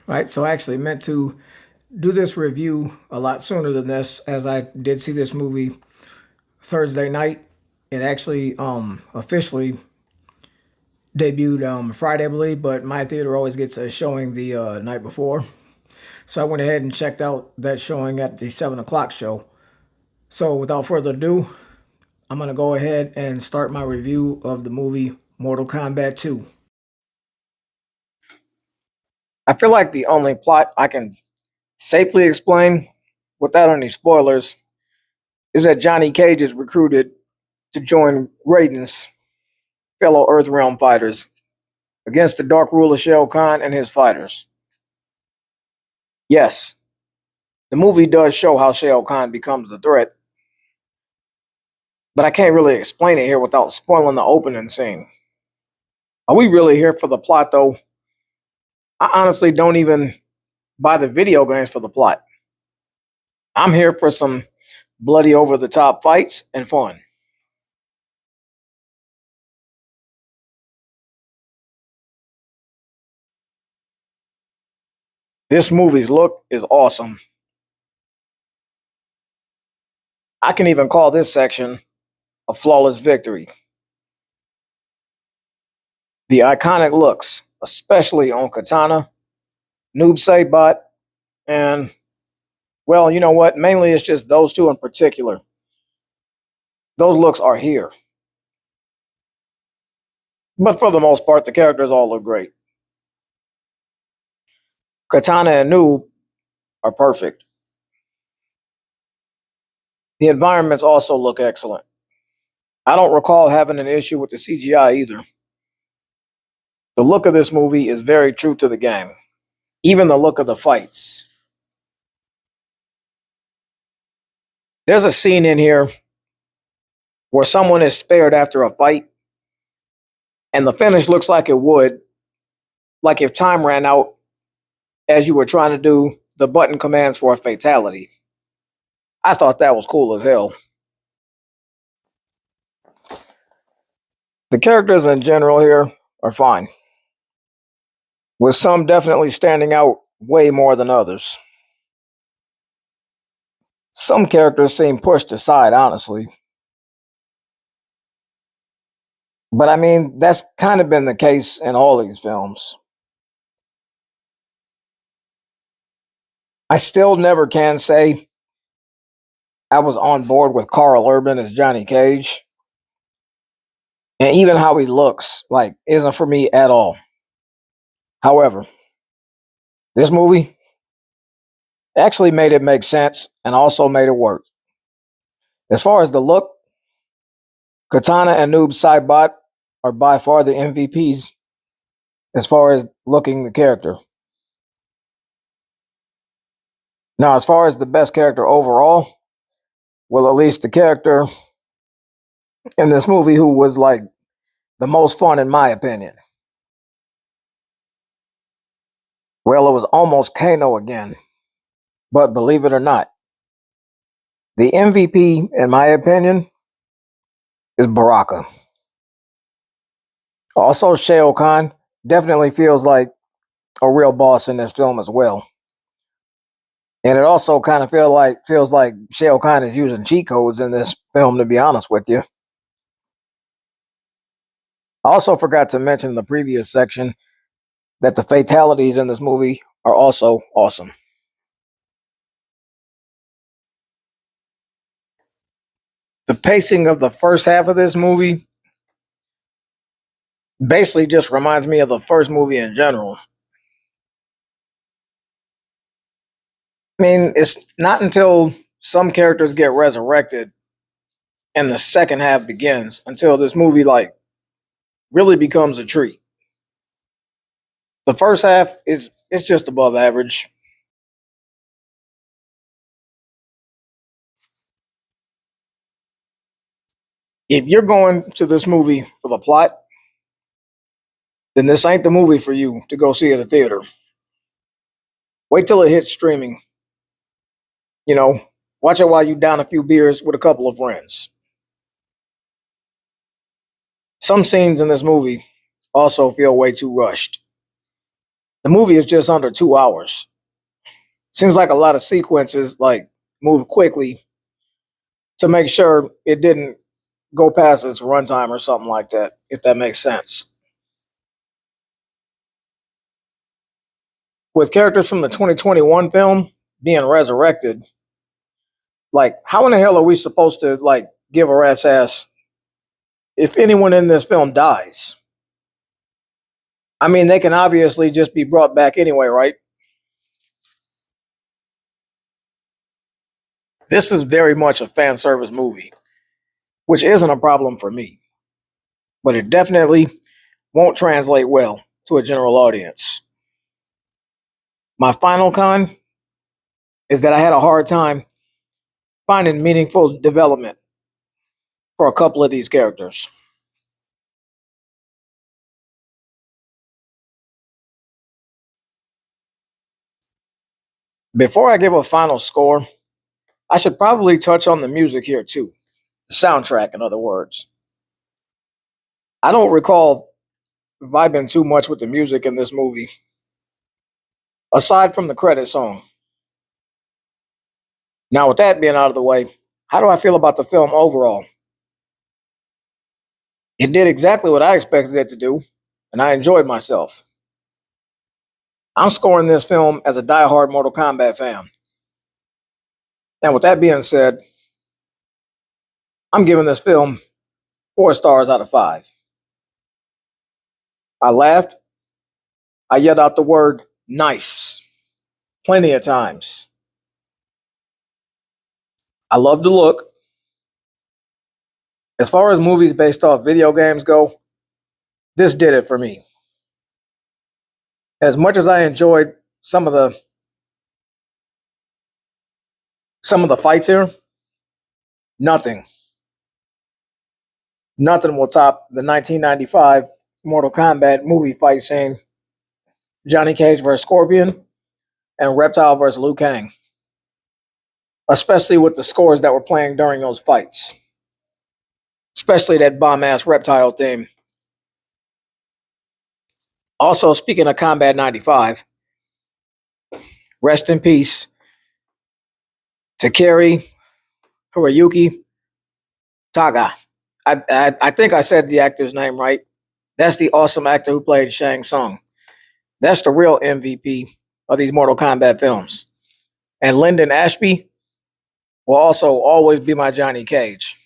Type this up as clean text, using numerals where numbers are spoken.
right? So I actually meant to do this review a lot sooner than this, as I did see this movie Thursday night. It actually officially debuted Friday, I believe, but my theater always gets a showing the night before. So I went ahead and checked out that showing at the 7 o'clock show. So without further ado, I'm going to go ahead and start my review of the movie Mortal Kombat 2. I feel like the only plot I can safely explain without any spoilers is that Johnny Cage is recruited to join Raiden's fellow Earthrealm fighters against the Dark Ruler Shao Kahn and his fighters. Yes, the movie does show how Shao Kahn becomes the threat, but I can't really explain it here without spoiling the opening scene. Are we really here for the plot, though? I honestly don't even buy the video games for the plot. I'm here for some bloody over the top fights and fun. This movie's look is awesome. I can even call this section a flawless victory. The iconic looks, especially on Katana, Noob Saibot, and, well, you know what? Mainly it's just those two in particular. Those looks are here. But for the most part, the characters all look great. Katana and Noob are perfect. The environments also look excellent. I don't recall having an issue with the CGI either. The look of this movie is very true to the game. Even the look of the fights. There's a scene in here where someone is spared after a fight, and the finish looks like it would, like if time ran out as you were trying to do the button commands for a fatality. I thought that was cool as hell. The characters in general here are fine, with some definitely standing out way more than others. Some characters seem pushed aside, honestly. But I mean, that's kind of been the case in all these films. I still never can say I was on board with Carl Urban as Johnny Cage. And even how he looks, like, isn't for me at all. However, this movie actually made it make sense and also made it work. As far as the look, Katana and Noob Saibot are by far the MVPs as far as looking the character. Now, as far as the best character overall, well, at least the character in this movie who was like the most fun, in my opinion. Well, it was almost Kano again. But believe it or not, the MVP, in my opinion, is Baraka. Also, Shao Kahn definitely feels like a real boss in this film as well. And it also kind of feels like Shao Kahn is using cheat codes in this film, to be honest with you. I also forgot to mention in the previous section that the fatalities in this movie are also awesome. The pacing of the first half of this movie basically just reminds me of the first movie in general. I mean, it's not until some characters get resurrected and the second half begins until this movie like really becomes a treat. The first half is it's just above average. If you're going to this movie for the plot, then this ain't the movie for you to go see at a theater. Wait till it hits streaming. You know, watch it while you down a few beers with a couple of friends. Some scenes in this movie also feel way too rushed. The movie is just under 2 hours. Seems like a lot of sequences like moved quickly to make sure it didn't go past its runtime or something like that, if that makes sense. With characters from the 2021 film being resurrected, like how in the hell are we supposed to like give a rat's ass if anyone in this film dies? I mean, they can obviously just be brought back anyway, right? This is very much a fan service movie, which isn't a problem for me, but it definitely won't translate well to a general audience. My final con is that I had a hard time finding meaningful development for a couple of these characters. Before I give a final score, I should probably touch on the music here too. The soundtrack, in other words. I don't recall vibing too much with the music in this movie, aside from the credit song. Now, with that being out of the way, how do I feel about the film overall? It did exactly what I expected it to do, and I enjoyed myself. I'm scoring this film as a die-hard Mortal Kombat fan. And with that being said, I'm giving this film 4 stars out of 5. I laughed. I yelled out the word nice plenty of times. I love the look. As far as movies based off video games go, this did it for me. As much as I enjoyed some of the fights here, nothing, nothing will top the 1995 Mortal Kombat movie fight scene, Johnny Cage versus Scorpion and Reptile versus Liu Kang, especially with the scores that were playing during those fights, especially that bomb ass Reptile theme. Also, speaking of Combat 95, rest in peace, Takeri Hiroyuki Taga. I think I said the actor's name right. That's the awesome actor who played Shang Tsung. That's the real MVP of these Mortal Kombat films. And Lyndon Ashby will also always be my Johnny Cage.